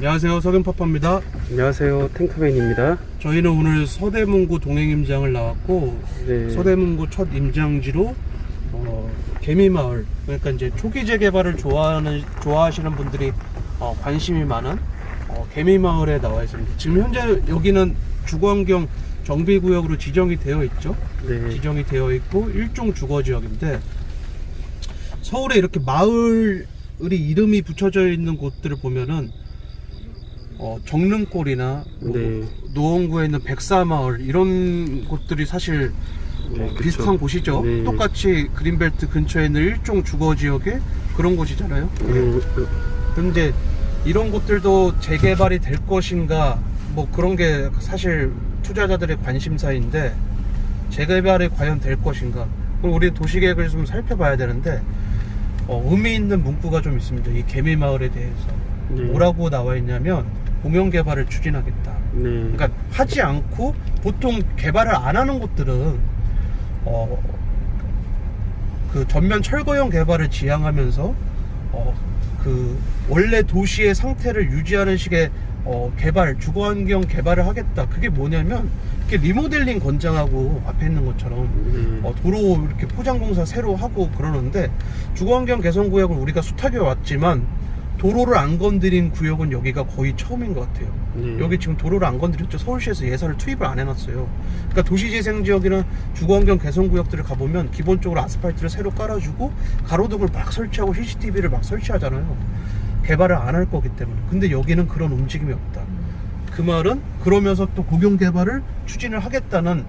안녕하세요, 석연파파입니다. 안녕하세요, 탱크맨입니다. 저희는 오늘 서대문구 동행임장을 나왔고, 네. 서대문구 첫 임장지로 개미마을, 그러니까 이제 초기 재개발을 좋아하시는 분들이 관심이 많은 개미마을에 나와 있습니다. 지금 현재 여기는 주거환경 정비구역으로 지정이 되어 있죠. 네. 지정이 되어 있고 일종 주거지역인데, 서울에 이렇게 마을이 이름이 붙여져 있는 곳들을 보면은 정릉골이나 네. 노원구에 있는 백사마을 이런 곳들이 사실 네, 비슷한 그쵸. 곳이죠. 네. 똑같이 그린벨트 근처에 있는 일종 주거지역의 그런 곳이잖아요. 근데 이런 곳들도 재개발이 될 것인가, 뭐 그런 게 사실 투자자들의 관심사인데, 재개발이 과연 될 것인가, 그럼 우리 도시계획을 좀 살펴봐야 되는데, 의미 있는 문구가 좀 있습니다. 이 개미마을에 대해서. 네. 뭐라고 나와 있냐면, 공영개발을 추진하겠다. 네. 그러니까 하지 않고, 보통 개발을 안 하는 곳들은 그 전면 철거형 개발을 지향하면서 그 원래 도시의 상태를 유지하는 식의 개발, 주거환경 개발을 하겠다. 그게 뭐냐면 이렇게 리모델링 권장하고, 앞에 있는 것처럼 도로 이렇게 포장공사 새로 하고 그러는데, 주거환경 개선구역을 우리가 숱하게 왔지만 도로를 안 건드린 구역은 여기가 거의 처음인 것 같아요. 여기 지금 도로를 안 건드렸죠. 서울시에서 예산을 투입을 안 해놨어요. 그러니까 도시재생지역이나 주거환경 개선구역들을 가보면 기본적으로 아스팔트를 새로 깔아주고 가로등을 막 설치하고 CCTV를 막 설치하잖아요. 개발을 안 할 거기 때문에. 근데 여기는 그런 움직임이 없다. 그 말은 그러면서 또 공영개발을 추진을 하겠다는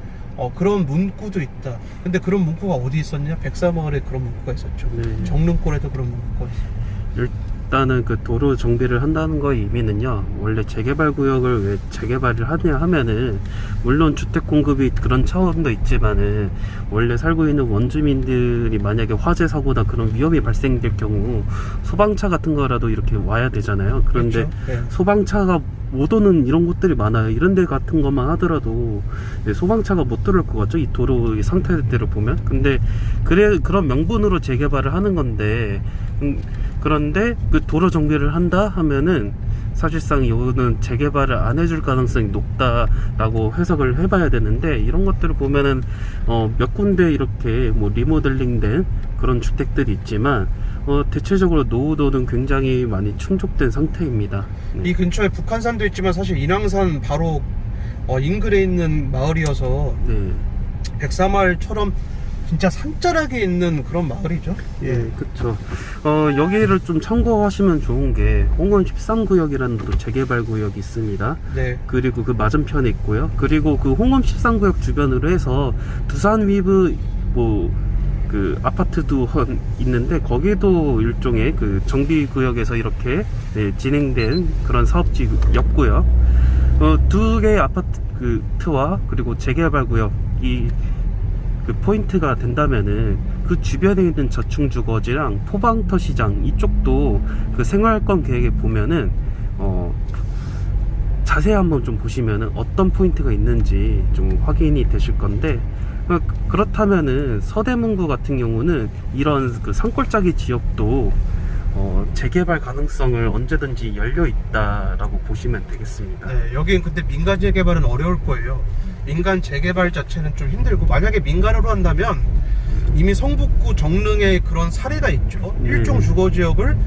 그런 문구도 있다. 근데 그런 문구가 어디 있었냐? 백사마을에 그런 문구가 있었죠. 네. 정릉골에도 그런 문구가 있어요. 일단은 그 도로 정비를 한다는 거의 의미는요, 원래 재개발 구역을 왜 재개발을 하냐 하면은, 물론 주택 공급이 그런 차원도 있지만은, 원래 살고 있는 원주민들이 만약에 화재 사고나 그런 위험이 발생될 경우 소방차 같은 거라도 이렇게 와야 되잖아요. 그런데 그렇죠. 네. 소방차가 못 오는 이런 곳들이 많아요. 이런 데 같은 것만 하더라도 소방차가 못 들어올 것 같죠, 이 도로의 상태대로 보면. 근데 그런 명분으로 재개발을 하는 건데, 그런데 그 도로 정비를 한다 하면은 사실상 이거는 재개발을 안 해줄 가능성이 높다라고 해석을 해봐야 되는데, 이런 것들을 보면은 몇 군데 이렇게 뭐 리모델링된 그런 주택들이 있지만 대체적으로 노후도는 굉장히 많이 충족된 상태입니다. 이 근처에 북한산도 있지만 사실 인왕산 바로 인근에 있는 마을이어서, 네. 백사마을처럼 진짜 산자락에 있는 그런 마을이죠. 예, 그쵸. 여기를 좀 참고하시면 좋은 게, 홍원 13구역이라는 또 재개발 구역이 있습니다. 네. 그리고 그 맞은편에 있고요. 그리고 그 홍원 13구역 주변으로 해서 두산 위브 그 아파트도 있는데, 거기도 일종의 그 정비구역에서 이렇게 진행된 그런 사업지였고요. 두 개의 아파트와 그리고 재개발 구역이 그 포인트가 된다면은, 그 주변에 있는 저층주거지랑 포방터 시장 이쪽도 그 생활권 계획에 보면은 자세히 한번 좀 보시면은 어떤 포인트가 있는지 좀 확인이 되실 건데, 그렇다면은 서대문구 같은 경우는 이런 그 산골짜기 지역도 재개발 가능성을 언제든지 열려 있다라고 보시면 되겠습니다. 네, 여기는 근데 민간 재개발은 어려울 거예요. 민간 재개발 자체는 좀 힘들고, 만약에 민간으로 한다면 이미 성북구 정릉에 그런 사례가 있죠. 일종 주거지역을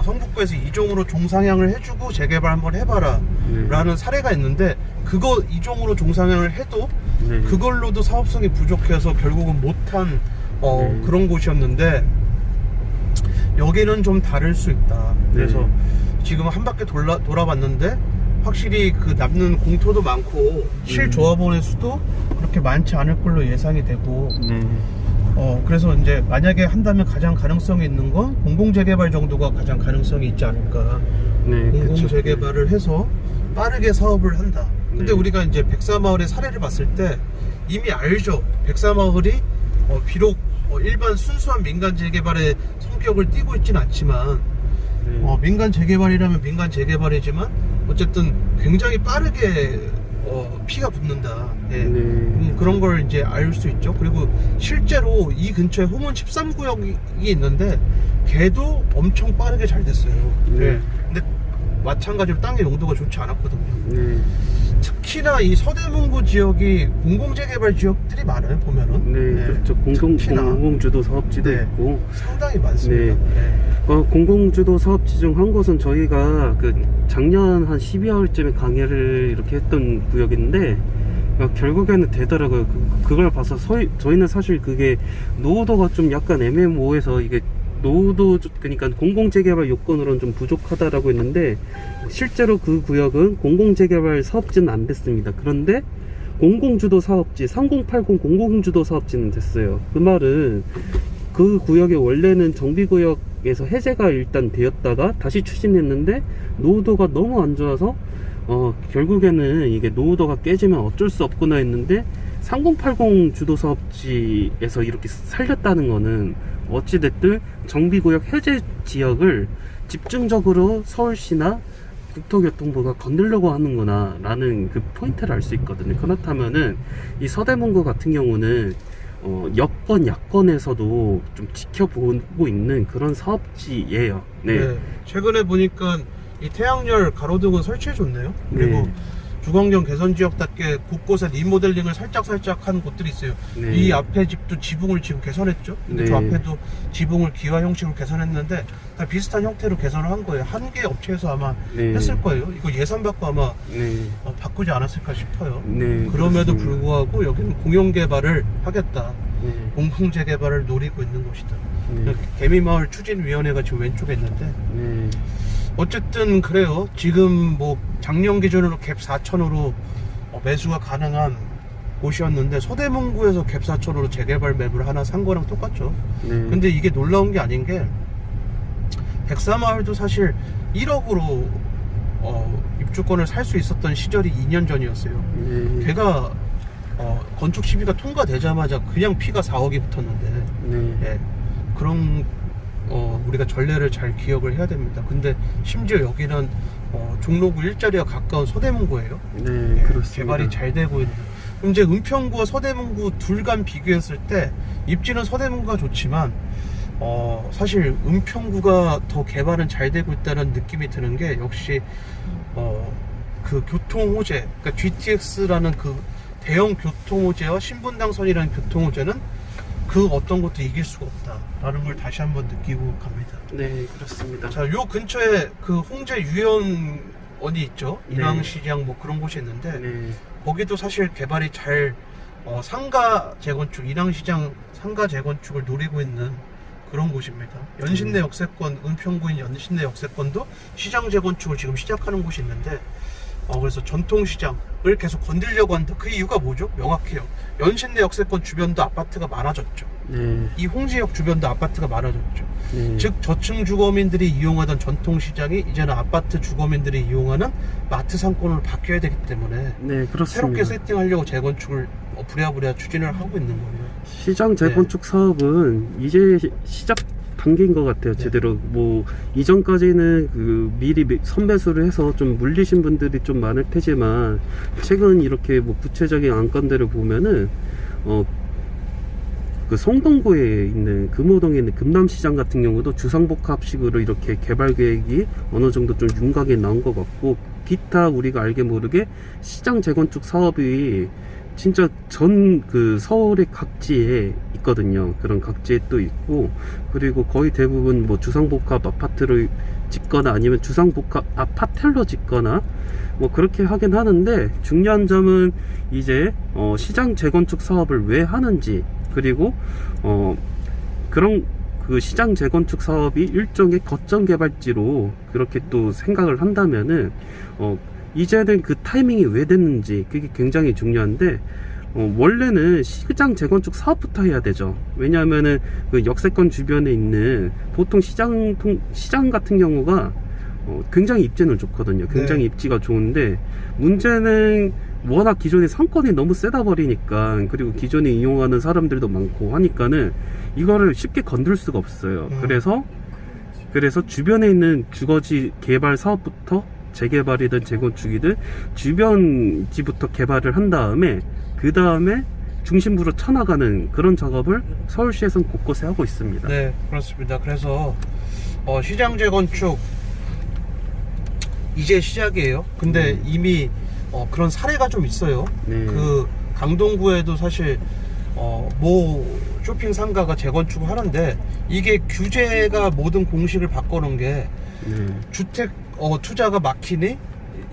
성북구에서 2종으로 종상향을 해주고 재개발 한번 해봐라 라는 사례가 있는데, 그거 2종으로 종상향을 해도 그걸로도 사업성이 부족해서 결국은 못한 그런 곳이었는데, 여기는 좀 다를 수 있다. 그래서 지금 한 바퀴 돌아봤는데 확실히 그 남는 공터도 많고 실조합원의 수도 그렇게 많지 않을 걸로 예상이 되고, 그래서 이제 만약에 한다면 가장 가능성이 있는 건 공공재개발 정도가 가장 가능성이 있지 않을까. 공공재개발을 해서 빠르게 사업을 한다. 근데 우리가 이제 백사마을의 사례를 봤을 때 이미 알죠. 백사마을이 비록 일반 순수한 민간 재개발의 성격을 띠고 있진 않지만, 민간 재개발이라면 민간 재개발이지만 어쨌든 굉장히 빠르게 피가 붙는다. 그런 걸 이제 알 수 있죠. 그리고 실제로 이 근처에 홍원 13구역이 있는데 걔도 엄청 빠르게 잘 됐어요. 근데 마찬가지로 땅의 용도가 좋지 않았거든요. 네. 특히나 이 서대문구 지역이 공공재개발 지역들이 많아요, 보면은. 네, 그렇죠. 공공주도 사업지도 네. 있고 상당히 많습니다. 네. 네. 공공주도 사업지 중 한 곳은 저희가 그 작년 한 12월쯤에 강의를 이렇게 했던 구역인데 결국에는 되더라고요. 그걸 봐서 저희는 사실 그게 노후도가 좀 약간 애매모호해서 이게 노후도 그러니까 공공재개발 요건으로는 좀 부족하다라고 했는데 실제로 그 구역은 공공재개발 사업지는 안 됐습니다. 그런데 공공주도 사업지 3080 공공주도 사업지는 됐어요. 그 말은 그 구역이 원래는 정비구역에서 해제가 일단 되었다가 다시 추진했는데 노후도가 너무 안 좋아서 결국에는 이게 노후도가 깨지면 어쩔 수 없구나 했는데 3080 주도 사업지에서 이렇게 살렸다는 거는 어찌됐든 정비구역 해제 지역을 집중적으로 서울시나 국토교통부가 건들려고 하는구나 라는 그 포인트를 알 수 있거든요. 그렇다면은 이 서대문구 같은 경우는 여건 야건에서도 좀 지켜보고 있는 그런 사업지예요. 네. 네. 최근에 보니까 이 태양열 가로등은 설치해줬네요. 그리고 네. 주거환경 개선지역답게 곳곳에 리모델링을 살짝 한 곳들이 있어요. 네. 이 앞에 집도 지붕을 지금 개선했죠. 근데 네. 저 앞에도 지붕을 기와 형식으로 개선했는데 다 비슷한 형태로 개선을 한 거예요. 한 개 업체에서 아마 네. 했을 거예요. 이거 예산받고 아마 네. 바꾸지 않았을까 싶어요. 네, 그럼에도 그렇습니다. 불구하고 여기는 공용개발을 하겠다. 네. 공공재개발을 노리고 있는 곳이다. 네. 개미마을 추진위원회가 지금 왼쪽에 있는데 네. 어쨌든 그래요. 지금 뭐 작년 기준으로 갭 4천으로 매수가 가능한 곳이었는데 서대문구에서 갭 4천으로 재개발 맵을 하나 산 거랑 똑같죠. 네. 근데 이게 놀라운 게 아닌 게 백사마을도 사실 1억으로 입주권을 살 수 있었던 시절이 2년 전이었어요. 네. 걔가 건축 시비가 통과되자마자 그냥 피가 4억이 붙었는데 네. 예, 그런 우리가 전례를 잘 기억을 해야 됩니다. 근데 심지어 여기는 종로구 일자리와 가까운 서대문구예요. 네, 예, 그렇습니다. 개발이 잘 되고 있는. 그럼 이제 은평구와 서대문구 둘 간 비교했을 때 입지는 서대문구가 좋지만 사실 은평구가 더 개발은 잘 되고 있다는 느낌이 드는 게 역시 그 교통호재, 그러니까 GTX라는 그 대형 교통호재와 신분당선이라는 교통호재는 그 어떤 것도 이길 수가 없다라는 걸 다시 한번 느끼고 갑니다. 네, 그렇습니다. 자, 요 근처에 그 홍제 유연원이 있죠. 네. 인왕시장 뭐 그런 곳이 있는데 네. 거기도 사실 개발이 잘 상가 재건축, 인왕시장 상가 재건축을 노리고 있는 그런 곳입니다. 연신내 역세권, 은평구인 연신내 역세권도 시장 재건축을 지금 시작하는 곳이 있는데 그래서 전통시장을 계속 건들려고 한다. 그 이유가 뭐죠? 명확해요. 연신내 역세권 주변도 아파트가 많아졌죠. 네. 이 홍지역 주변도 아파트가 많아졌죠. 네. 즉 저층 주거민들이 이용하던 전통시장이 이제는 아파트 주거민들이 이용하는 마트 상권으로 바뀌어야 되기 때문에 네, 그렇습니다. 새롭게 세팅하려고 재건축을 부랴부랴 추진을 하고 있는 거예요. 시장 재건축 사업은 이제 시작 단계인 것 같아요. 네. 제대로 뭐 이전까지는 그 미리 선배수를 해서 좀 물리신 분들이 좀 많을 테지만 최근 이렇게 뭐 구체적인 안건들을 보면은 그 성동구에 있는 금호동에 있는 금남시장 같은 경우도 주상복합식으로 이렇게 개발 계획이 어느 정도 좀 윤곽에 나온 것 같고 기타 우리가 알게 모르게 시장 재건축 사업이 진짜 전 그 서울의 각지에 있거든요. 그런 각지에 또 있고 그리고 거의 대부분 뭐 주상복합 아파트를 짓거나 아니면 주상복합 아파텔로 짓거나 뭐 그렇게 하긴 하는데 중요한 점은 이제 시장 재건축 사업을 왜 하는지 그리고 그런 그 시장 재건축 사업이 일종의 거점 개발지로 그렇게 또 생각을 한다면은 이제는 그 타이밍이 왜 됐는지 그게 굉장히 중요한데 원래는 시장 재건축 사업부터 해야 되죠. 왜냐하면은 그 역세권 주변에 있는 보통 시장 같은 경우가 굉장히 입지는 좋거든요. 굉장히 네. 입지가 좋은데 문제는 워낙 기존의 상권이 너무 세다 버리니까 그리고 기존에 이용하는 사람들도 많고 하니까는 이거를 쉽게 건들 수가 없어요. 그래서 주변에 있는 주거지 개발 사업부터 재개발이든 재건축이든 주변지부터 개발을 한 다음에 그 다음에 중심부로 쳐나가는 그런 작업을 서울시에서는 곳곳에 하고 있습니다. 네, 그렇습니다. 그래서 시장 재건축 이제 시작이에요. 근데 이미 그런 사례가 좀 있어요. 네. 그 강동구에도 사실 모 쇼핑 상가가 재건축을 하는데 이게 규제가 모든 공식을 바꿔놓은 게 네. 주택 투자가 막히니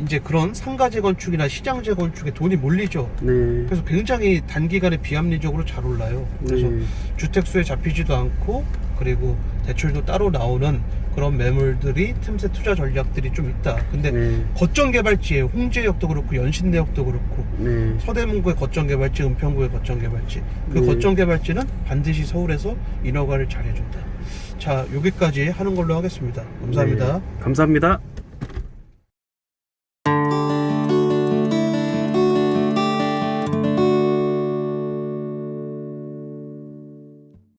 이제 그런 상가 재건축이나 시장 재건축에 돈이 몰리죠. 네. 그래서 굉장히 단기간에 비합리적으로 잘 올라요. 그래서 네. 주택수에 잡히지도 않고 그리고 대출도 따로 나오는 그런 매물들이 틈새 투자 전략들이 좀 있다. 근데 네. 거점 개발지에 홍제역도 그렇고 연신내역도 그렇고 네. 서대문구의 거점 개발지, 은평구의 거점 개발지, 그 네. 거점 개발지는 반드시 서울에서 인허가를 잘 해준다. 자, 여기까지 하는 걸로 하겠습니다. 감사합니다. 네. 감사합니다.